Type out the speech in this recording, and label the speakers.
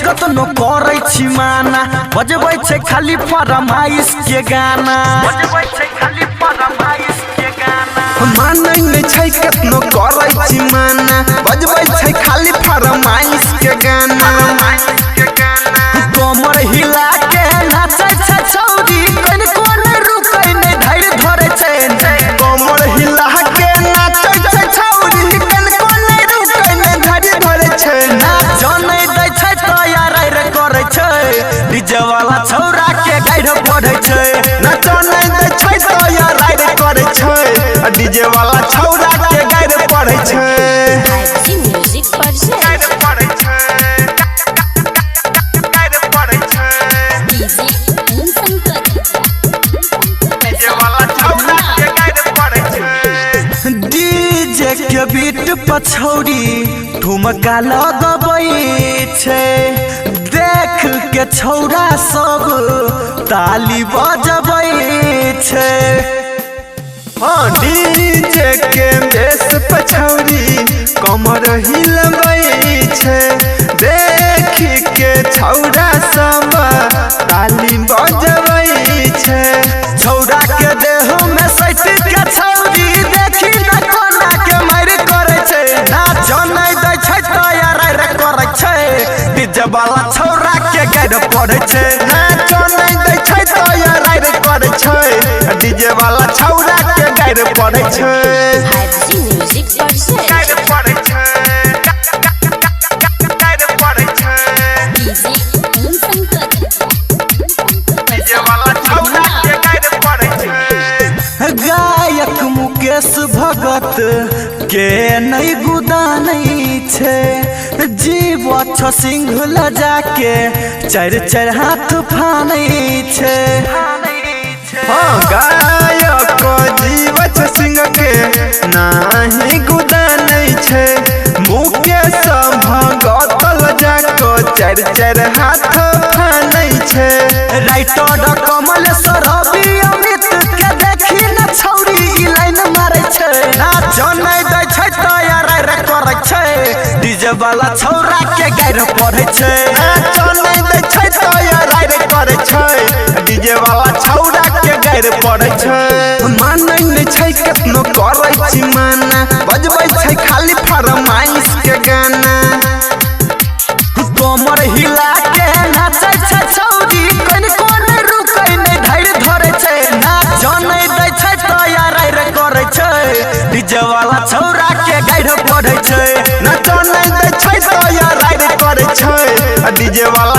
Speaker 1: कतनो करै छी माना बजबै छै खाली फरमाइश के गाना बजबै छै खाली फरमाइश के गाना
Speaker 2: मानै नै छै कतनो करै छी माना बजबै छै खाली फरमाइश के गाना
Speaker 1: कमर हिला के नाचै छै छौरी कोन कोन रुकै नै धैर्य धरे छै
Speaker 2: कमर हिला के नाचै छै छौरी कोन कोन रुकै नै धैर्य धरे छै
Speaker 1: नाच नै दै छै तैयार रे करै छै डीजे वाला छौरा के गाइड पढ़ै छै
Speaker 2: नाच नै दै छै तैयार रे करै छै डीजे वाला छौरा के गाइड पढ़ै छै
Speaker 3: म्यूजिक पर से
Speaker 1: डीजे के बीट पछौरी ठुमका लगबै छै देख के छौरा सब ताली बजबै छै
Speaker 2: डीजे के बेस पछौरी कमर हिलबै छै देख के छौरा सब ताली बजबै छै
Speaker 1: छौरा के देह में सैट के छौरी देखी न कोना के मार करे छै नाच नै दै छै तैयार रे करे छै डीजे वाला छौरा के गाइड पढ़ै छै
Speaker 2: नाच नै दै छै तैयार रे करे छै डीजे वाला छौरा के गाइड पढ़ै छै
Speaker 3: म्यूजिक पर से
Speaker 2: पढ़ै छै गाइड पढ़ै छै डीजे वाला छौरा के गाइड पढ़ै छै
Speaker 1: गायक मुकेश भगत के नहीं गुदानै छै जीव छ सिंह लजा के चार चार हाथ फानै छै
Speaker 2: गायक जीव छ सिंह के नाही गुदानै छै मुकेश भगत लजा के चार चार हाथ फानै छै
Speaker 1: राइटर कमलेश्वर अमित के देखी न छौरी ई लाइन मारै छै नाच नै दै छै तैयार रे करै छै डीजे वाला छौरा के गाइड पढ़ै छै
Speaker 2: नाच नै दै छै तैयार रे करै छै डीजे वाला छौरा के गाइड पढ़ै छै मानै नै छै कतनो करै छी माना बजबै छै खाली फरमाइश के गाना
Speaker 1: कमर हिला के नाचै छै छौरी कोन कोन रुकै नै धैर्य धरे छै नाच नै दै छै तैयार रे करै छै डीजे वाला छौरा के गाइड पढ़ै छै
Speaker 2: नाच नै दै छै तैयार रे करै छै डीजे वाला